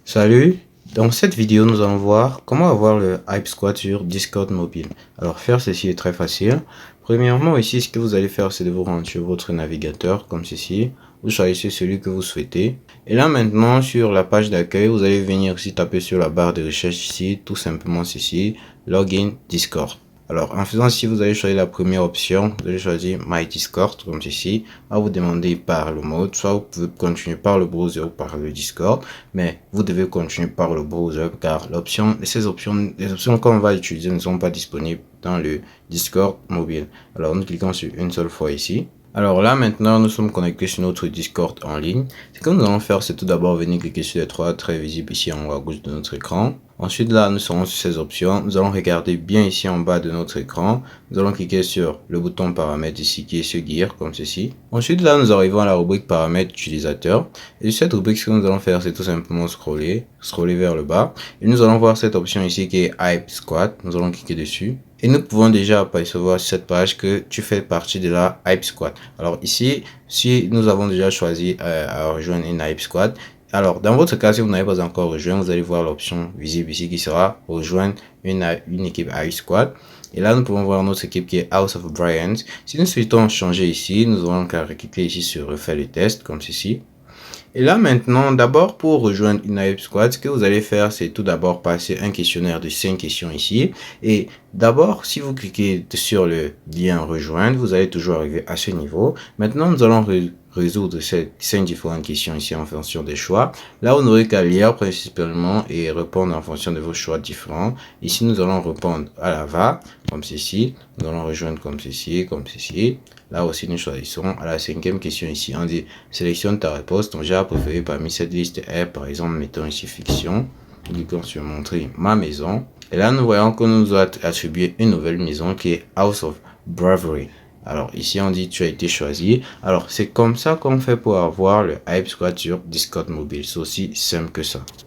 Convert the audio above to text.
Salut, dans cette vidéo nous allons voir comment avoir le Hype Squad sur Discord mobile. Alors faire ceci est très facile. Premièrement ici ce que vous allez faire c'est de vous rendre sur votre navigateur comme ceci. Vous choisissez celui que vous souhaitez. Et là maintenant sur la page d'accueil vous allez venir ici taper sur la barre de recherche ici tout simplement ceci, Login Discord. Alors en faisant ceci vous allez choisir la première option, vous allez choisir My Discord comme ceci, va vous demander par le mode, soit vous pouvez continuer par le browser ou par le Discord, mais vous devez continuer par le browser car les options qu'on va utiliser ne sont pas disponibles dans le Discord mobile. Alors nous cliquons sur une seule fois ici. Alors là maintenant nous sommes connectés sur notre Discord en ligne. Ce que nous allons faire c'est tout d'abord venir cliquer sur les trois traits visibles ici en haut à gauche de notre écran. Ensuite là nous serons sur ces options, nous allons regarder bien ici en bas de notre écran. Nous allons cliquer sur le bouton paramètres ici qui est sur Gear comme ceci. Ensuite là nous arrivons à la rubrique paramètres utilisateur. Et sur cette rubrique ce que nous allons faire c'est tout simplement scroller vers le bas. Et nous allons voir cette option ici qui est Hype Squad. Nous allons cliquer dessus. Et nous pouvons déjà apercevoir sur cette page que tu fais partie de la Hype Squad. Alors ici, si nous avons déjà choisi à rejoindre une Hype Squad, alors dans votre cas, si vous n'avez pas encore rejoint, vous allez voir l'option visible ici qui sera rejoindre une équipe Hype Squad. Et là, nous pouvons voir notre équipe qui est House of Bryant. Si nous souhaitons changer ici, nous aurons qu'à cliquer ici sur refaire le test comme ceci. Et là maintenant, d'abord pour rejoindre une Hype Squad, ce que vous allez faire, c'est tout d'abord passer un questionnaire de 5 questions ici. Et d'abord, si vous cliquez sur le lien rejoindre, vous allez toujours arriver à ce niveau. Maintenant, nous allons résoudre ces 5 différentes questions ici en fonction des choix. Là, vous n'aurez qu'à lire principalement et répondre en fonction de vos choix différents. Ici, nous allons répondre à la va, comme ceci. Nous allons rejoindre comme ceci, comme ceci. Là aussi, nous choisissons à la cinquième question ici. On dit sélectionne ta réponse. Ton genre préféré parmi cette liste est, par exemple, mettons ici fiction. Cliquons sur montrer ma maison. Et là, nous voyons qu'on nous a attribué une nouvelle maison qui est House of Bravery. Alors ici, on dit tu as été choisi. Alors c'est comme ça qu'on fait pour avoir le Hype Squad sur Discord mobile. C'est aussi simple que ça.